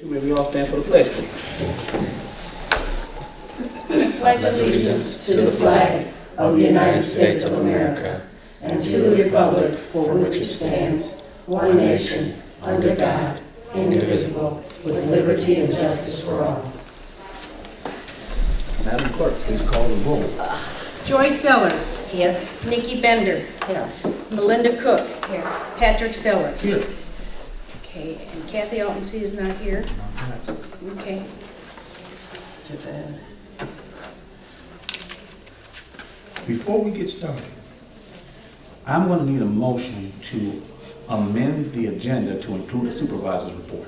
May we all stand for the pledge, please? Pledge allegiance to the flag of the United States of America and to the republic for which it stands, one nation, under God, indivisible, with liberty and justice for all. Madam Clerk, please call the roll. Joy Sellers. Here. Nikki Bender. Here. Melinda Cook. Here. Patrick Sellers. Here. Okay, and Kathy Altensee is not here. Okay. Before we get started, I'm going to need a motion to amend the agenda to include the supervisor's report.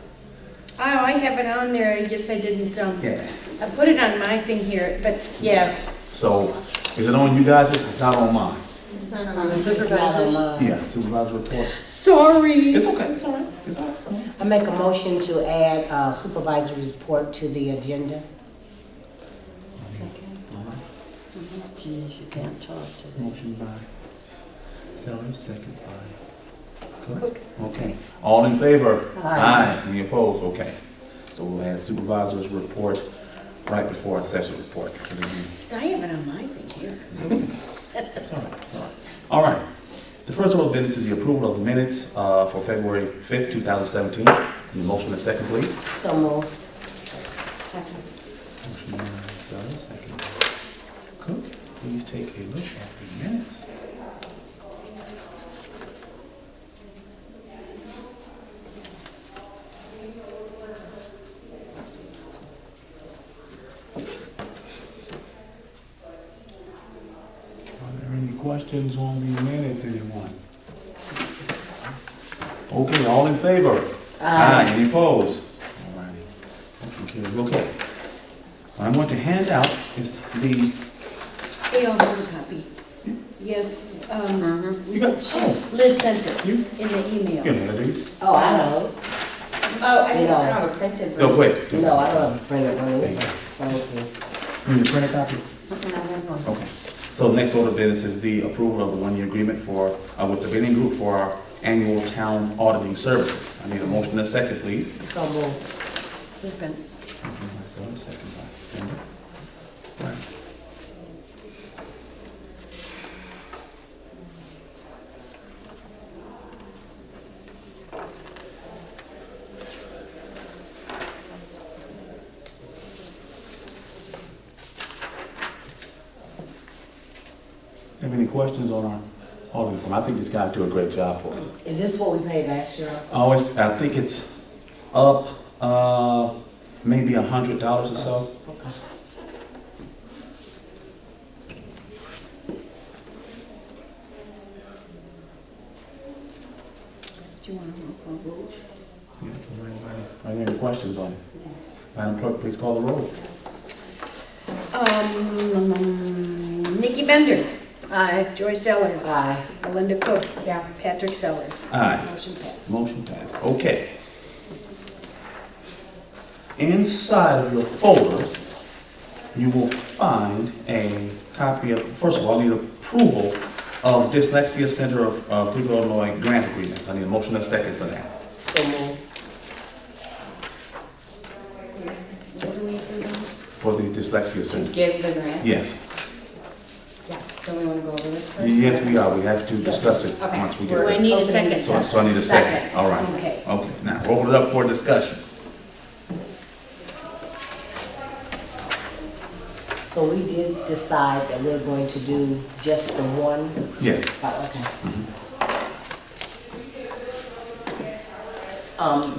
Oh, I have it on there, I guess I didn't, Yeah. I put it on my thing here, but yes. So, is it on you guys? It's not on mine. It's not on the supervisor. Yeah, supervisor's report. Sorry. It's okay, it's all right. It's all right. I make a motion to add supervisory report to the agenda. Geez, you can't talk to Motion by Sellers, second by Cook. Okay. All in favor? Aye. Any opposed? Okay. So we'll add supervisor's report right before our session report. So I have it on my thing here. It's okay. It's all right. It's all right. All right. The first order of business is the approval of the minutes for February 5th, 2017. Need a motion and second, please. So moved. Second. Motion by Sellers, second by Cook. Please take a look at the minutes. Are there any questions on the minutes, anyone? Okay, all in favor? Aye. Any opposed? All righty. Motion carries. Okay. What I'm going to hand out is the... They all have a copy. Yes, You got... Oh, Liz sent it you? in the email. You know, do you? Oh, I don't. Oh, I You don't know. have a printed No, version. wait. No, I don't have a printed one either. Thank you. You need a printed copy? I have one. Okay. So the next order of business is the approval of the one-year agreement for, with the bidding group for our annual town auditing services. I need a motion and a second, please. So moved. Second. Motion by Sellers, second by Bender. Right. Have any questions on our auditing firm? I think these guys do a great job for us. Is this what we paid last year also? I think it's up, maybe $100 or so. Okay. Do you want a roll call vote? Yeah, are there any questions on it? Madam Clerk, please call the roll. Nikki Bender. Aye. Joy Sellers. Aye. Melinda Cook. Yeah. Patrick Sellers. Aye. Motion passed. Motion passed. Okay. Inside of your folder, you will find a copy of, first of all, I need approval of Dyslexia Center of Freeport, Illinois grant agreement. I need a motion and a second for that. So moved. What do we do now? For the Dyslexia To Center. give the grant? Yes. Yeah. Do we want to go over this first? Yes, we are. We have to discuss it Okay. once we Do I get need a Opening. second? So I need a second. Second. All right. Okay. Okay. Now, open it up for discussion. So we did decide that we're going to do just the one? Yes. Oh, okay. Mhm.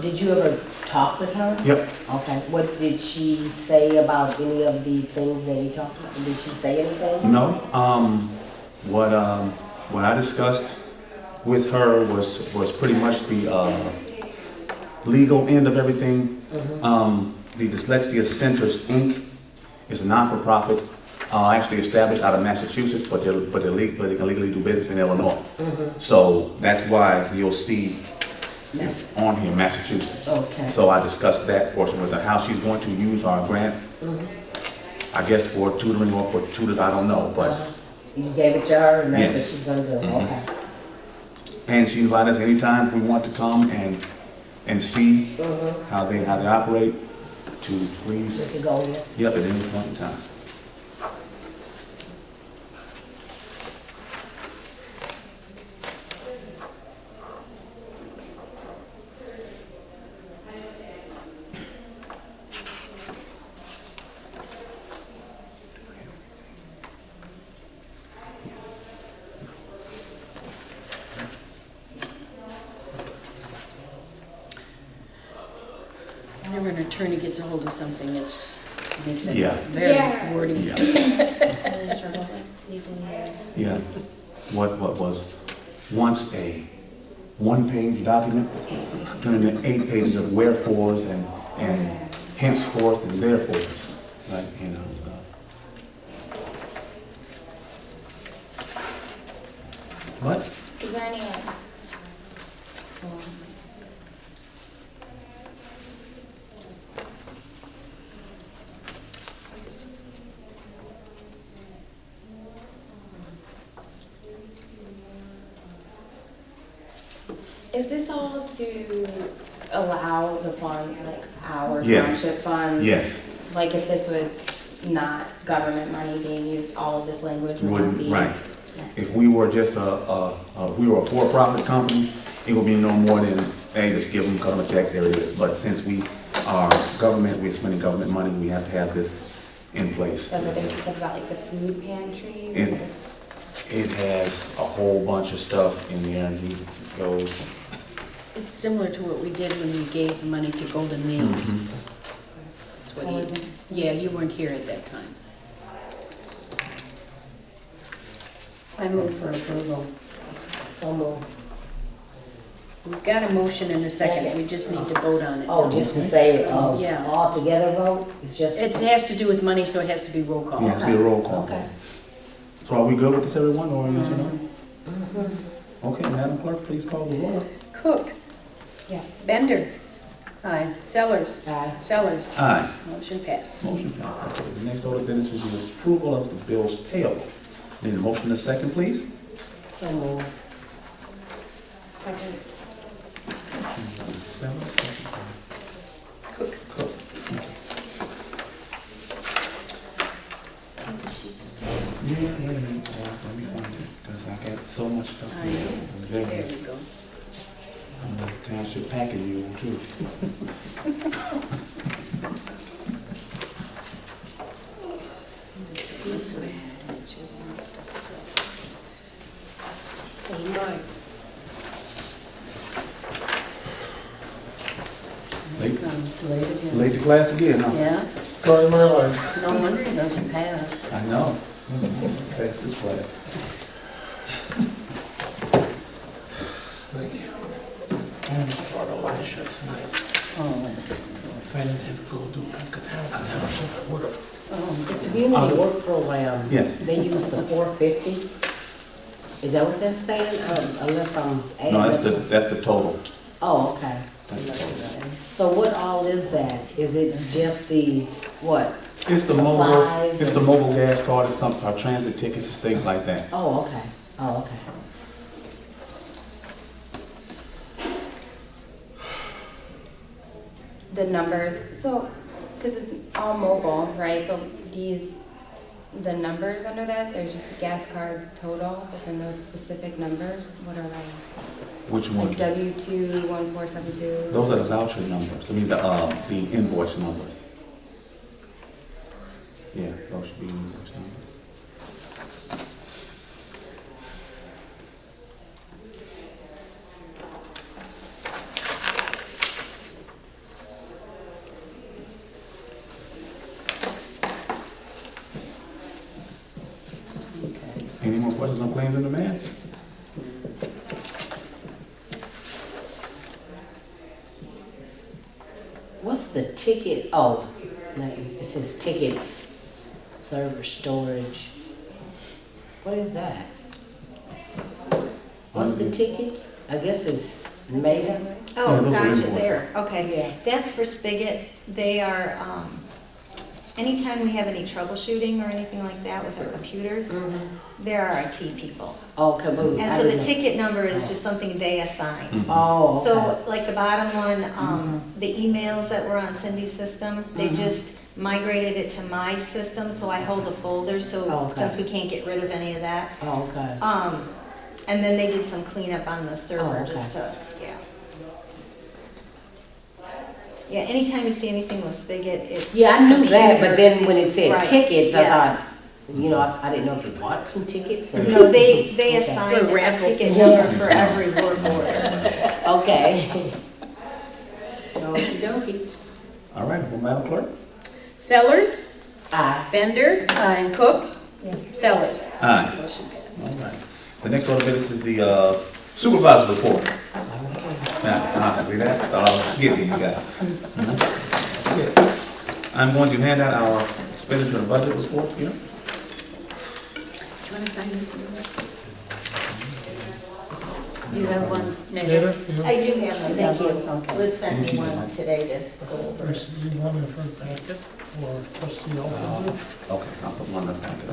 Did you ever talk with her? Yep. Okay. What did she say about any of the things that we talked about? Did she say anything? No. What I discussed with her was pretty much the legal end of everything. The Dyslexia Centers Inc. is a non-for-profit, actually established out of Massachusetts, but they can legally do business in Illinois. So that's why you'll see on here Massachusetts. Okay. So I discussed that portion with her, how she's going to use our grant. I guess for tutoring or for tutors, I don't know, but You gave it to her and that's what Yes. she's gonna do? Mhm. Okay. and she invited us anytime we want to come and and see how they operate, to please, We could go here. yep, at any point in time. Whenever an attorney gets a hold of something, it makes it Yeah. very Yeah. wordy. Yeah, yeah. What was once a one-page document turned into 8 pages of wherefores and henceforth and therefores, right, you know, stuff. What? Is there any, is this all to allow the fund, like our Yes. township funds? Yes, Like if this was not government money being used, all of this language would not wouldn't, be? right. If we were just we were a for-profit company, it would be no more than, hey, just give them, cut them a check, there it is. But since we are government, we're spending government money, we have to have this in place. That's what there's stuff about, like the food pantry? It- Was this- It has a whole bunch of stuff in there, and he goes, It's similar to what we did when we gave money to Golden Meals. mhm. That's what he, yeah, you weren't here at that time. I move for approval. So moved. We've got a motion and a second, we just need to vote on it. Oh, just to say, Yeah. all together vote? It's just. It has to do with money, so it has to be roll call. Yeah, it has to be a roll call. Okay. So are we good with this, everyone, or yes or no? Okay, Madam Clerk, please call the roll. Cook. Yeah. Bender. Aye. Sellers. Aye. Sellers. Aye. Motion passed. Motion passed. Okay, the next order of business is the approval of the bills payable. Need a motion and a second, please? So moved. Second. Cook. Cook. Yeah, wait a minute, let me find it, because I got so much stuff. I know. There There we go. I'm a township packing mule, too. Late, late to class again, huh? Yeah, Story of my life. no wonder it doesn't pass. I know. Pass this class. Thank you. I almost brought a light shirt tonight. Oh, If I didn't have to go do a township, I would have. oh, The community work program. Yes. They use the 450. Is that what that's saying? Unless I'm adding. No, up- that's the total. Oh, okay. So what all is that? Is it just the, what? It's the Supplies it's the and- mobile gas card, it's some, our transit tickets, it's things like that. Oh, okay. Oh, okay. The numbers, so, because it's all mobile, right, but the numbers under that, there's just gas cards total, but then those specific numbers, what are they? Which one? Like W-2, 1472? Those are the voucher numbers, I mean, the invoice numbers. Yeah, those should be invoice numbers. okay. Any more questions on claims and demands? What's the ticket? Oh, like, it says tickets, server storage. What is that? What's the tickets? I guess it's made up. Yeah, Oh, those are gotcha, invoices. there, okay. Yeah. That's for Spigot. They are anytime we have any troubleshooting or anything like that with our computers, there are IT people. Okay, but And so the ticket number is just something they assign. Oh, okay. So like the bottom one, the emails that were on Cindy's system, they just migrated it to my system, so I hold a folder, so Okay. since we can't get rid of any of that. Oh, okay. And then they did some cleanup on the server Oh, okay. just to, yeah. Yeah, anytime you see anything with Spigot, it's. Yeah, I knew that, but then when it said Right, tickets, I yes. thought, you know, I didn't know if you bought some tickets or. No, they Okay. assign For a raffle. ticket number for every work order. Okay. Okey dokey. All right, well, Madam Clerk? Sellers, Aye. Bender, Cook, Sellers. Aye. Motion passed. All right. The next order of business is the supervisor report. Now, see that? Thought I was forgetting you guys. Okay. I'm going to hand out our expenditure and budget report here. Do you want to sign this one? Do you have one, Mayor? I do have one, thank you. Okay. Liz sent me one today to go over. First, you want me to front packet or trustee Alfonso? Okay, I'll put one in the packet.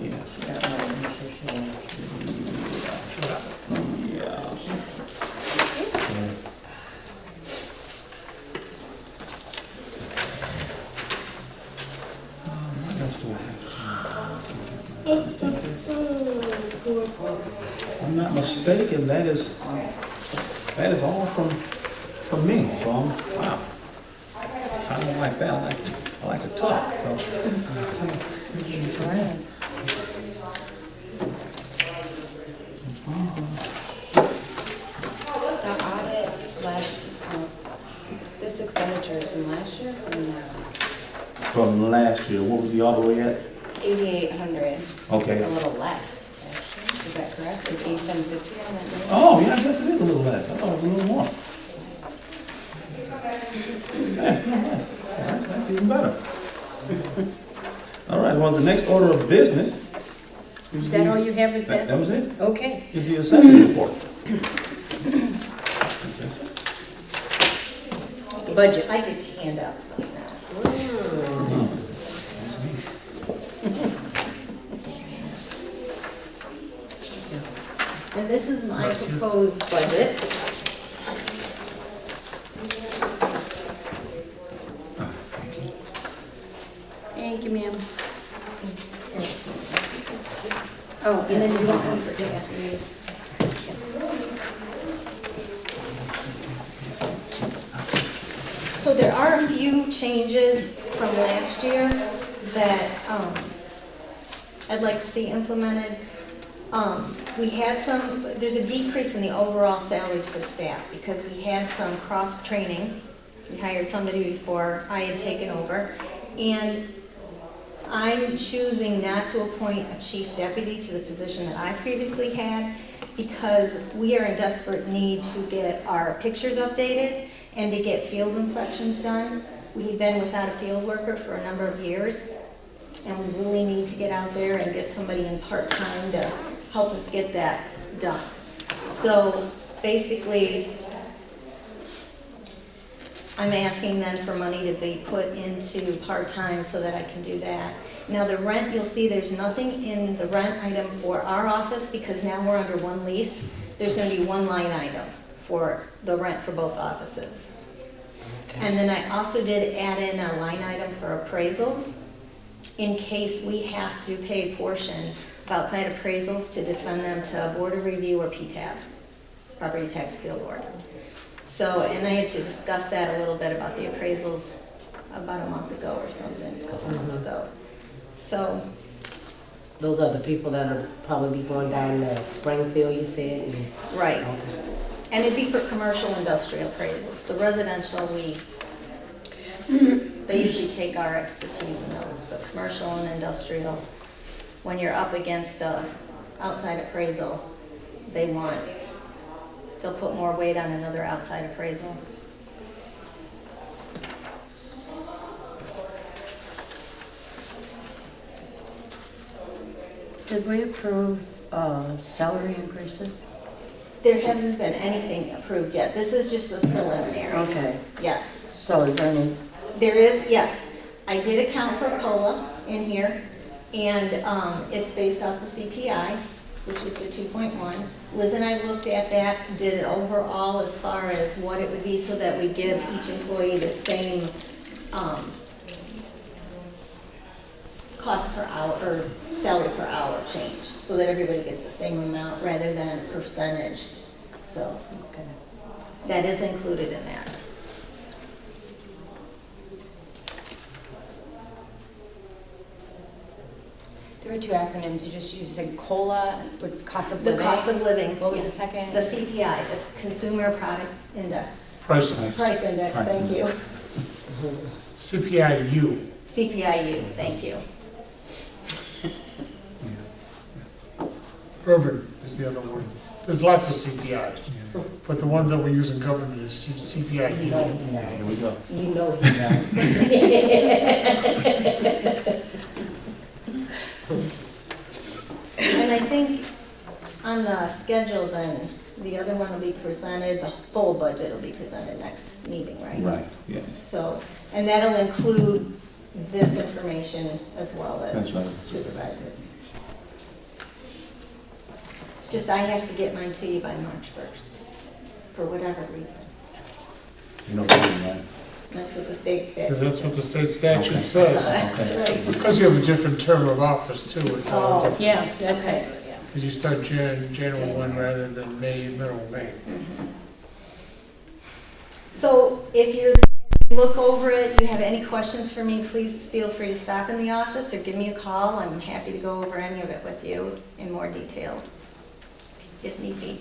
Yeah. What else do I have? If I'm not mistaken, that is all from me, so wow. I don't like that, I like to talk, so. The audit last, this expenditure is from last year or no? From last year, what was the audit rate at? 8,800. Okay. A little less, actually. Is that correct? It's 8,750 on that bill? Oh, yeah, I guess it is a little less. I thought it was a little more. That's not less. That's even better. All right, well, the next order of business. Is that all you have, is That that? was it. Okay. Is the assessment report. The budget. I get to hand out stuff now. And this is my proposed budget. Thank you, ma'am. Oh, and then you want one for Kathy. So there are a few changes from last year that I'd like to see implemented. We had there's a decrease in the overall salaries for staff because we had some cross-training. We hired somebody before I had taken over. And I'm choosing not to appoint a chief deputy to the position that I previously had because we are in desperate need to get our pictures updated and to get field inspections done. We've been without a field worker for a number of years, and we really need to get out there and get somebody in part-time to help us get that done. So basically, I'm asking then for money to be put into part-time so that I can do that. Now the rent, you'll see there's nothing in the rent item for our office because now we're under one lease. There's going to be one line item for the rent for both offices. And then I also did add in a line item for appraisals in case we have to pay a portion of outside appraisals to defend them to Board of Review or PTAB, Property Tax Appeal Board. So, and I had to discuss that a little bit about the appraisals about a month ago or something, a couple months ago. So, Those are the people that are probably be going down to Springfield, you said? and- right. Okay. And it'd be for commercial industrial appraisals. The residential, they usually take our expertise in those, but commercial and industrial, when you're up against a outside appraisal, they'll put more weight on another outside appraisal. Did we approve salary increases? There hasn't been anything approved yet. This is just the preliminary. Okay. Yes. So is there any, There is, yes. I did account for COLA in here, and it's based off the CPI, which is the 2.1. Liz and I looked at that, did it overall as far as what it would be so that we give each employee the same cost per hour, or salary per hour change, so that everybody gets the same amount rather than a percentage. So that is included in that. There were two acronyms you just used. You said COLA, with cost of The living. cost of living. What was yeah. the second? The CPI, the Consumer Product Index. Price, Price Index, Price thank you. CPI-U. CPIU, thank you. Urban is the other one. There's lots of CPIs, but the one that we use in government is CPI-U. Here we go. You know. And I think on the schedule then, the other one will be presented, the full budget will be presented next meeting, right? Right, yes. So, and that'll include this information as well as That's right. supervisors. It's just I have to get mine to you by March 1st, for whatever reason. You know, right? That's what the state statute Because that's what the says. state statute says. That's right. Because you have a different term of office too. It's all Oh, Yeah, that's okay. it. because you start January 1 rather than middle of May. So if you look over it, you have any questions for me, please feel free to stop in the office or give me a call. I'm happy to go over any of it with you in more detail, if need be.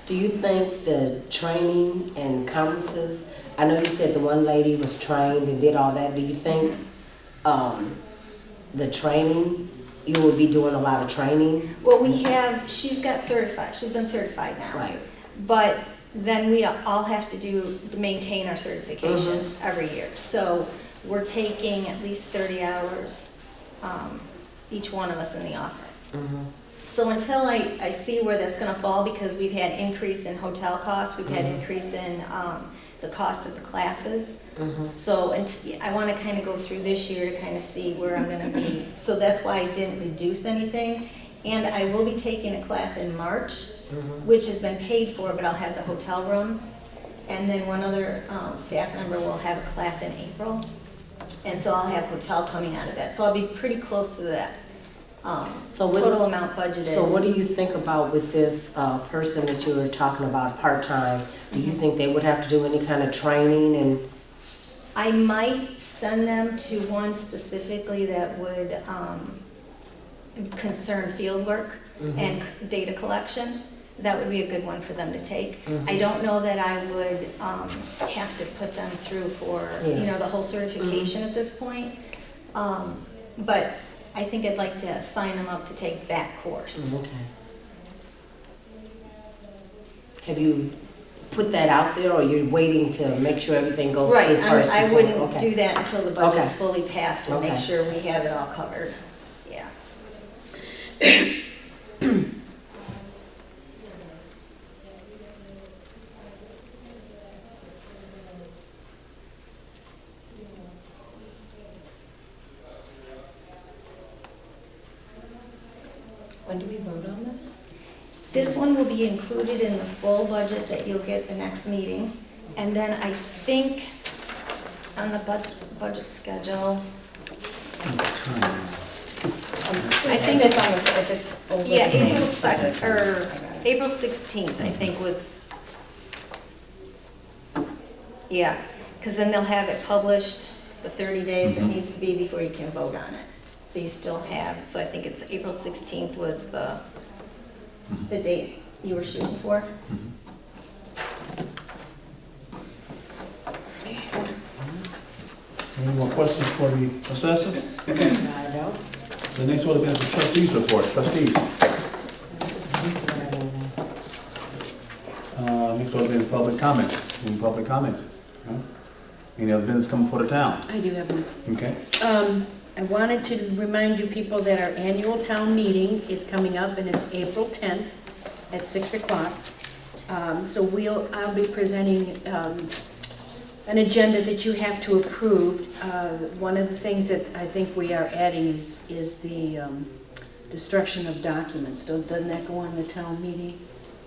Do you think the training and conferences, I know you said the one lady was trained and did all that, do you think the training, you will be doing a lot of training? Well, we have, she's got certified, she's been certified now. Right. But then we all have to maintain our certification every year. So we're taking at least 30 hours, each one of us in the office. So until I see where that's gonna fall, because we've had increase in hotel costs, we've had increase in the cost of the classes. So I wanna kinda go through this year to kinda see where I'm gonna be. So that's why I didn't reduce anything. And I will be taking a class in March, which has been paid for, but I'll have the hotel room. And then one other staff member will have a class in April. And so I'll have hotel coming out of that. So I'll be pretty close to that So what- total amount budgeted. So what do you think about with this person that you were talking about, part-time? Do you think they would have to do any kind of training and? I might send them to one specifically that would concern field work and data collection. That would be a good one for them to take. I don't know that I would have to put them through for, you know, the whole certification at this point. But I think I'd like to sign them up to take that course. Okay. Have you put that out there, or you're waiting to make sure everything goes Right, through first? I before- wouldn't okay. do that until the budget's Okay. fully passed and make Okay. sure we have it all covered. Yeah. When do we vote on this? This one will be included in the full budget that you'll get the next meeting. And then I think on the budget schedule, I think If it's on this, if it's over. yeah, the same April 2nd, budget. or I got it. April 16th, I think was, yeah, because then they'll have it published the 30 days it needs to be before you can vote on it. So you still have, so I think it's April 16th was the date you were shooting for. Any more questions for the assessor? I don't. The next order is the trustees report. Trustees. Next order is public comments. Any public comments? No? Any other business coming for the town? I do have one. Okay. I wanted to remind you people that our annual town meeting is coming up, and it's April 10th at 6 o'clock. So I'll be presenting an agenda that you have to approve. One of the things that I think we are adding is the destruction of documents. Doesn't that go on the town meeting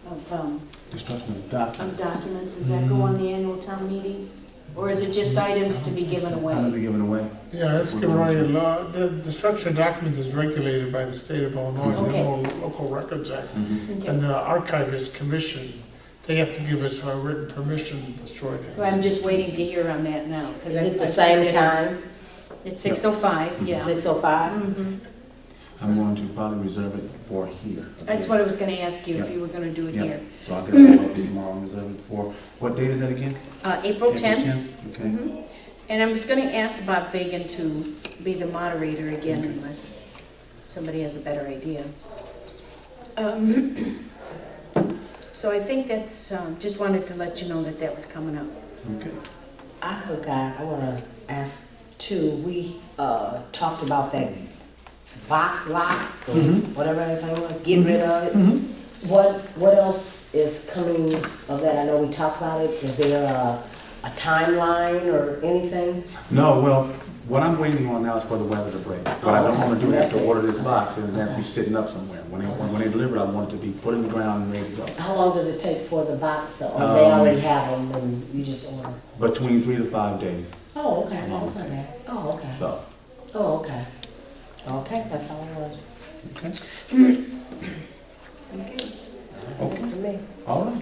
of Destruction of of documents. documents? Does that go on the annual town meeting? Or is it just items to be given How to away? be given away. Yeah, that's given away a law. The structure of documents is regulated by the state of Illinois, the Okay. Local Records Act. Mhm. Okay. And the Archivist Commission, they have to give us a written permission to destroy things. Well, I'm just waiting to hear on that now. 'cause Is I- it the I've same seen it- time, It's 6:05, yeah. 6:05? Mhm. I'm going to probably reserve it for here. That's what I was gonna ask you, if Yeah. you were gonna do it Yeah. here. So I'll get a hold of you tomorrow and reserve it for, what date is that again? April 10th. Okay. Mhm. And I was gonna ask Bob Fagan to be the moderator again unless somebody has a better idea. So I think that's, just wanted to let you know that that was coming up. Okay. I forgot, I wanna ask too, we, talked about that box lock, or Mhm. whatever everything was, getting rid of it. Mhm. What else is coming of that? I know we talked about it. Is there a timeline or anything? No, well, what I'm waiting on now is for the weather to break. What I don't want to do is to order this box and have it be sitting up somewhere. When they deliver, I want it to be put in the ground and ready to go. How long does it take for the box to, or they already have them and you just order? Between 3 to 5 days, Oh, okay, How long that's it not takes. bad. Oh, okay. so, Oh, okay. Okay, that's all it was. okay, Okay. That's Okay. it for me. all right.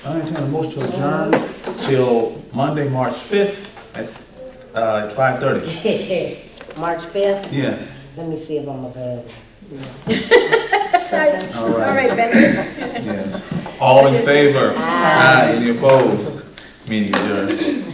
I entertain a motion to adjourn till Monday, March 5th at 5:30. March 5th, Yes, let me see if I'm available. all All right, right, Bender. yes. All in favor? Aye. Any opposed? Meeting adjourned.